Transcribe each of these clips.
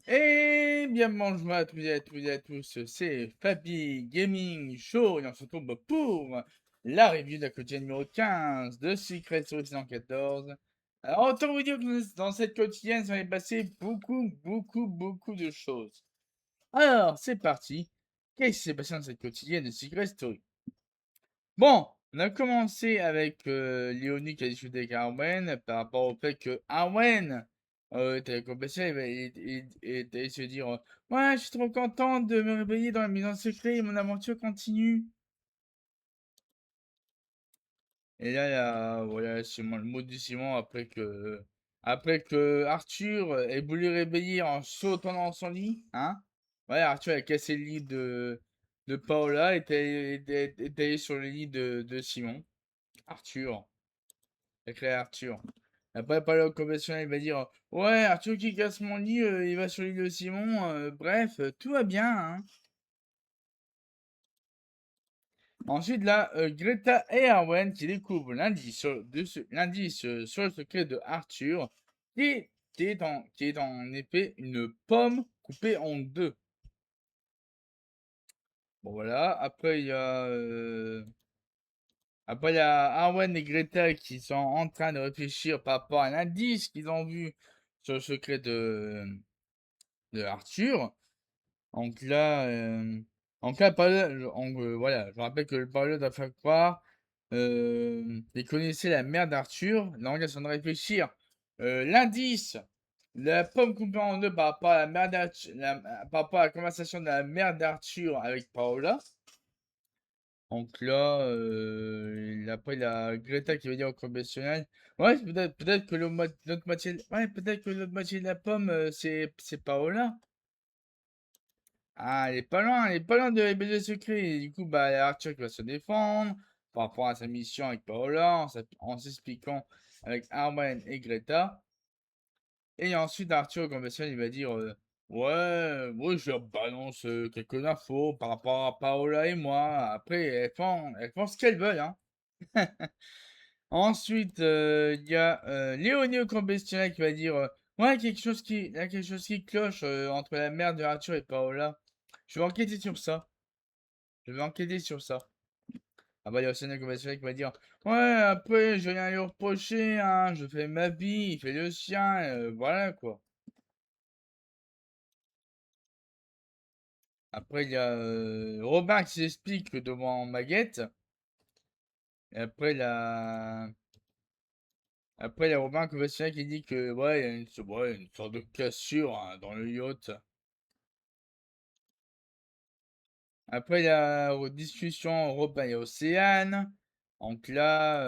Et bien bonjour à tous et à tous et à tous, c'est Fabi Gaming Show et on se retrouve pour la review de la quotidienne numéro 15 de Secret Story saison 14. Alors autant vous dire que dans cette quotidienne, ça va passé beaucoup de choses. Alors c'est parti, qu'est-ce qui s'est passé dans cette quotidienne de Secret Story? Bon, on a commencé avec Léonie qui a discuté avec Arwen par rapport au fait que Arwen était complètement et était se dire ouais, je suis trop contente de me réveiller dans la maison secrète et mon aventure continue. Et là, voilà, Simon, le mot du Simon après que Arthur ait voulu réveiller en sautant dans son lit, hein. Ouais, Arthur a cassé le lit de Paola et était allé sur le lit de Simon. Arthur. Écrit Arthur. Après, par le conventionnel, il va dire ouais, Arthur qui casse mon lit, il va sur l'île de Simon. Bref, tout va bien, hein. Ensuite, là, Greta et Arwen qui découvrent l'indice sur le secret de Arthur, qui est en effet une pomme coupée en deux. Bon, voilà. Après, il y a Arwen et Greta qui sont en train de réfléchir par rapport à l'indice qu'ils ont vu sur le secret de Arthur. Donc là, voilà, je rappelle que le parole doit faire croire qu'il connaissait la mère d'Arthur. Là, on est en train de réfléchir. L'indice, la pomme coupée en deux par rapport à la mère d'Arthur, par rapport à la conversation de la mère d'Arthur avec Paola. Donc là, après, il y a Greta qui veut dire au confessionnal. Ouais, peut-être que l'autre moitié, ouais, peut-être que l'autre moitié de la pomme, c'est Paola. Ah, elle est pas loin de révéler le secret. Et du coup, bah, il y a Arthur qui va se défendre par rapport à sa mission avec Paola, en s'expliquant avec Arwen et Greta. Et ensuite, Arthur, au confessionnal, il va dire ouais, je leur balance quelques infos par rapport à Paola et moi. Après, elles font ce qu'elles veulent, hein. Ensuite, il y a Léonie au confessionnal qui va dire ouais, il y a quelque chose qui cloche entre la mère de Arthur et Paola. Je vais enquêter sur ça. Je vais enquêter sur ça. Ah bah, il y a aussi un conversation qui va dire ouais, après, je rien lui reprocher, hein. Je fais ma vie, il fait le sien, voilà quoi. Après, il y a Robin qui s'explique devant Maguette. Et après, il y a Robin conversationnel qui dit que ouais, il y a une sorte de cassure hein, dans le yacht. Après, il y a discussion Robin et Océane. Donc là,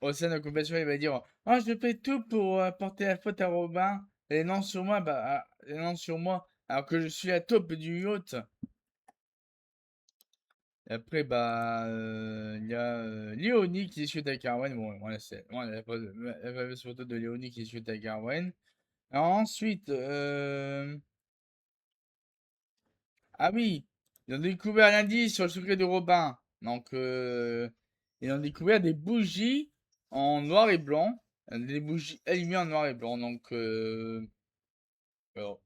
Océane, en compassion, il va dire oh, je fais tout pour porter la faute à Robin. Et non sur moi, et non sur moi, alors que je suis la taupe du yacht. Et après, il y a Léonie qui discute avec Arwen. Bon, voilà, la fameuse photo de Léonie qui discute avec Arwen. Ensuite, ah oui, ils ont découvert l'indice sur le secret de Robin. Donc, ils ont découvert des bougies en noir et blanc. Des bougies allumées en noir et blanc. Alors,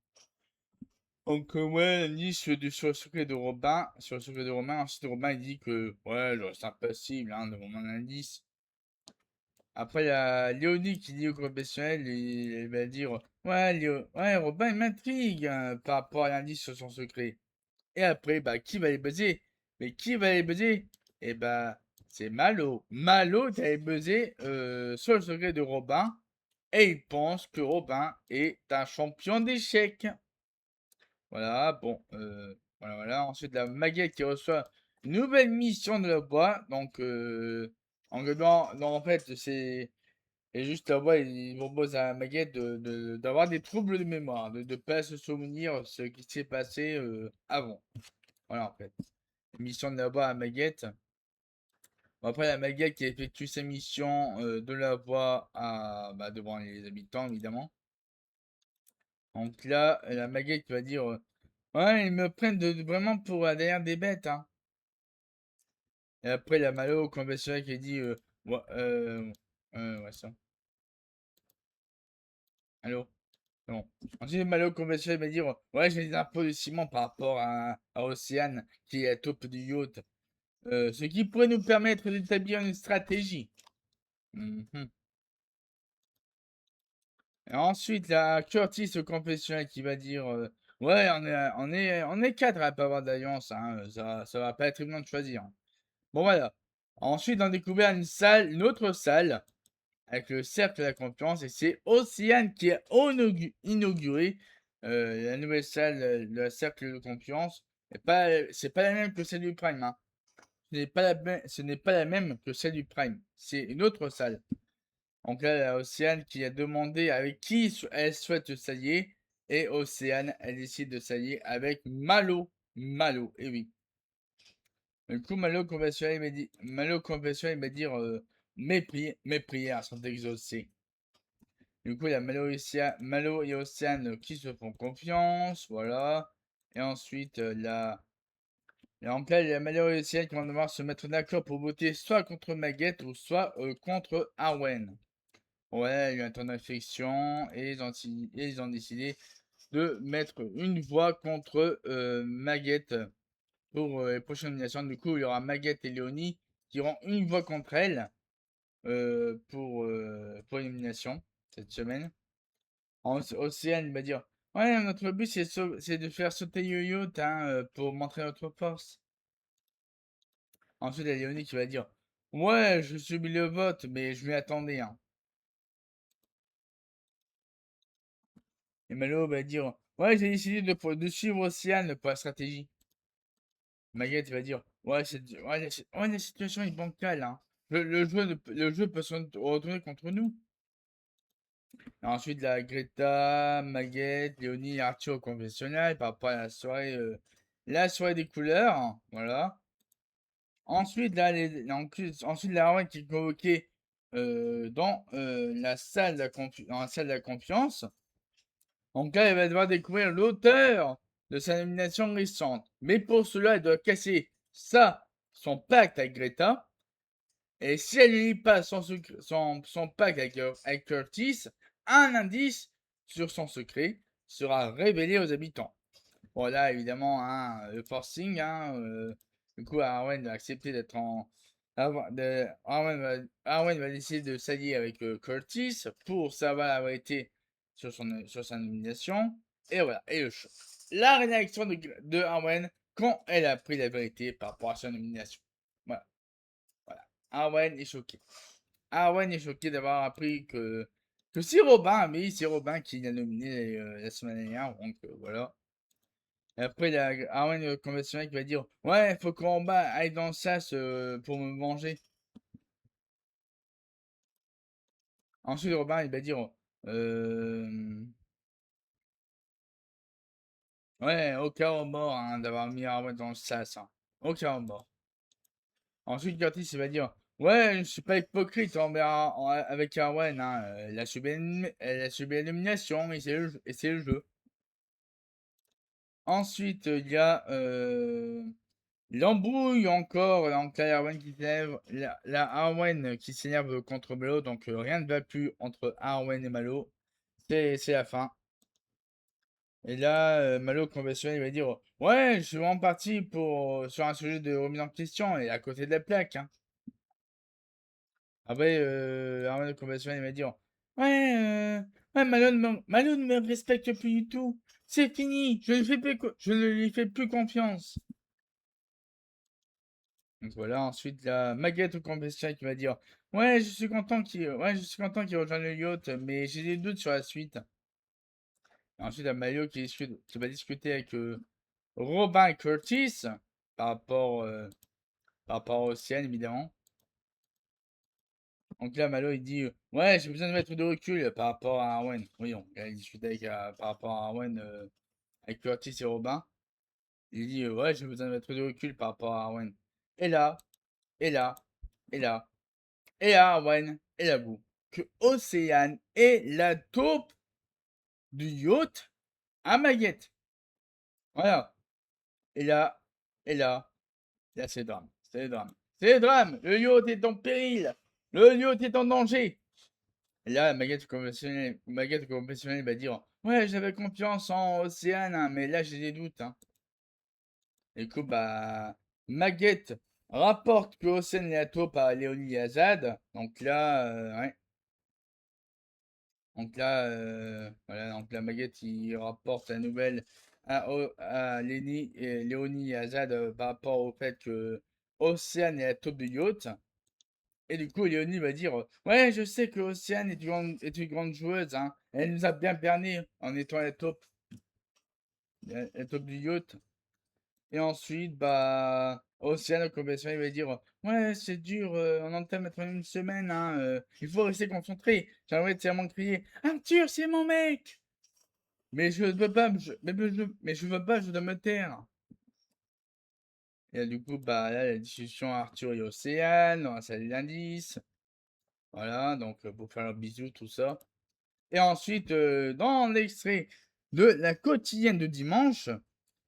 ouais, l'indice sur le secret de Robin. Sur le secret de Robin. Ensuite, Robin, il dit que, ouais, je reste impassible hein, devant mon indice. Après, il y a Léonie qui dit au confessionnel, elle va dire, ouais, Robin, il m'intrigue hein, par rapport à l'indice sur son secret. Et après, qui va les buzzer? Mais qui va les buzzer? Eh c'est Malo. Malo qui a buzzé sur le secret de Robin. Et il pense que Robin est un champion d'échecs. Voilà, bon, voilà. Ensuite, la Maguette qui reçoit une nouvelle mission de la bois. Donc, en fait, c'est juste la voix, il propose à Maguette d'avoir des troubles de mémoire, de ne pas se souvenir ce qui s'est passé avant. Voilà, en fait. Mission de la voix à Maguette. Bon, après, la Maguette qui effectue ses missions de la voix devant les habitants, évidemment. Donc là, la Maguette va dire ouais, ils me prennent vraiment pour derrière des bêtes, hein. Et après, la Malo au conventionnel qui dit ouais, ouais, ça. Allô? Bon. Ensuite, Malo conventionnel va dire ouais, j'ai des impôts de ciment par rapport à Océane, qui est top du yacht. Ce qui pourrait nous permettre d'établir une stratégie. Mhm. Et ensuite, la Curtis au confessionnel qui va dire ouais, on est quatre à pas avoir d'alliance, hein, ça va pas être évident de choisir. Bon, voilà. Ensuite, on a découvert une autre salle, avec le cercle de la confiance, et c'est Océane qui a inauguré la nouvelle salle, le cercle de confiance. Et c'est pas la même que celle du Prime, hein. Ce n'est pas la même que celle du Prime. C'est une autre salle. Donc là, il y a Océane qui a demandé avec qui elle souhaite s'allier. Et Océane, elle décide de s'allier avec Malo. Malo, et oui. Du coup, Malo conventionnel va dire mes prières sont exaucées. Du coup, il y a Malo et Océane qui se font confiance, voilà. Et ensuite, donc là, il y a Malo et Océane qui vont devoir se mettre d'accord pour voter soit contre Maguette ou soit contre Arwen. Ouais, il y a un temps d'affection et ils ont décidé de mettre une voix contre Maguette pour les prochaines nominations. Du coup, il y aura Maguette et Léonie qui auront une voix contre elle pour l'élimination cette semaine. Océane va dire ouais, notre but c'est de faire sauter Yo-Yo pour montrer notre force. Ensuite, il y a Léonie qui va dire ouais, je subis le vote, mais je m'y attendais. Hein. Et Malo va dire ouais, j'ai décidé de suivre Océane pour la stratégie. Maguette va dire ouais, la situation est bancale. Hein. Le jeu peut se retourner contre nous. Et ensuite, la Greta, Maguette, Léonie et Arthur au confessionnal par rapport à la soirée des couleurs. Hein, voilà. Ensuite, ensuite, la Rouen qui est convoquée dans dans la salle de la confiance. Donc là, elle va devoir découvrir l'auteur de sa nomination récente. Mais pour cela, elle doit casser son pacte avec Greta. Et si elle ne lit pas son pacte avec Curtis, un indice sur son secret sera révélé aux habitants. Bon, là, évidemment, hein, le forcing, hein, du coup, Arwen va accepter d'être en. Arwen va décider de s'allier avec Curtis pour savoir la vérité sur sa nomination. Et voilà, et le choc. La réaction de Arwen quand elle a appris la vérité par rapport à sa nomination. Voilà, voilà. Arwen est choqué. Arwen est choqué d'avoir appris que c'est Robin, mais c'est Robin qui l'a nominé la semaine dernière, donc voilà. Et après, il y a Arwen le conventionnel qui va dire ouais, faut qu'on aille dans le sas pour me manger. Ensuite, Robin, il va dire ouais, aucun remords hein, d'avoir mis Arwen dans le sas. Hein. Aucun remords. Ensuite, Curtis, il va dire ouais, je suis pas hypocrite avec Arwen. Hein. Elle a subi l'élimination et c'est le jeu. Ensuite, il y a l'embrouille encore, donc la Arwen qui s'énerve, la Arwen qui s'énerve contre Malo, donc rien ne va plus entre Arwen et Malo. C'est la fin. Et là, Malo conventionnel il va dire ouais, je suis vraiment parti sur un sujet de remise en question et à côté de la plaque. Hein. Après, Arwen conventionnel il va dire ouais, ouais Malo ne me respecte plus du tout. C'est fini, je ne lui fais plus confiance. Donc voilà, ensuite la Maguette au confessionnal qui va dire ouais, je suis content qu'il rejoigne le yacht, mais j'ai des doutes sur la suite. Et ensuite, la Mario qui va discuter avec Robin Curtis par rapport, euh, par rapport au ciel, évidemment. Donc là, Malo il dit ouais, j'ai besoin de mettre de recul par rapport à Arwen. Oui, donc il discute par rapport à Arwen avec Curtis et Robin. Il dit ouais, j'ai besoin de mettre de recul par rapport à Arwen. Et là, et là, et là. Et Arwen et la boue que Océane est la taupe du yacht à Maguette. Voilà. Et là, et là, là c'est le drame. C'est le drame. C'est le drame. Le yacht est en péril. Le yacht est en danger. Et là, Maguette confessionnelle va dire Ouais, j'avais confiance en Océane, hein, mais là j'ai des doutes. Hein. Et du coup, bah, Maguette rapporte que Océane est à taupe à Léonie Azad. Donc là, ouais. Donc là, voilà, donc la Maguette, il rapporte la nouvelle à Léonie et Azad par rapport au fait que Océane est à taupe de yacht. Et du coup, Léonie va dire ouais, je sais que Océane est une grande joueuse, hein. Elle nous a bien berné en étant la top du yacht. Et ensuite, bah, Océane, au compétition, il va dire ouais, c'est dur, on entame maintenant une semaine, hein, il faut rester concentré. J'aimerais tellement crier Arthur, c'est mon mec! Mais je ne veux pas, mais je veux pas, je dois me taire. Et là, du coup, bah, là, la discussion Arthur et Océane, dans la salle d'indice. Voilà, donc pour faire un bisou, tout ça. Et ensuite, dans l'extrait de la quotidienne de dimanche,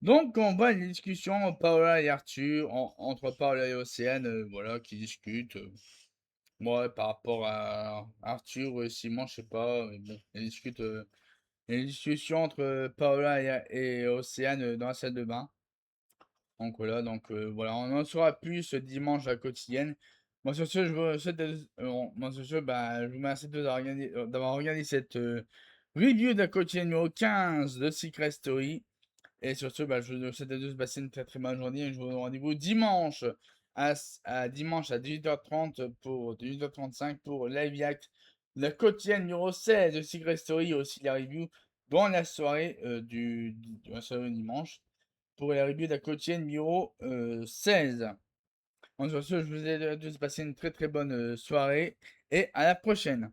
donc on voit les discussions Paola et Arthur, entre Paola et Océane, voilà, qui discutent. Moi, par rapport à Arthur, Simon, je sais pas, mais bon, ils discutent. Les discussions entre Paola et Océane dans la salle de bain. Donc voilà, voilà, on en saura plus ce dimanche à la quotidienne. Moi sur ce, je vous souhaite, moi sur ce, bah, je vous remercie d'avoir regardé cette review de la quotidienne numéro 15 de Secret Story. Et sur ce, bah, je vous souhaite à tous de passer une très très bonne journée. Et je vous donne rendez-vous dimanche dimanche à 18h30 pour 18h35 pour Live React. La quotidienne numéro 16 de Secret Story, aussi la review dans la soirée de la soirée dimanche pour la review de la quotidienne numéro 16. Bon, sur ce, je vous ai tous passé une très très bonne soirée et à la prochaine.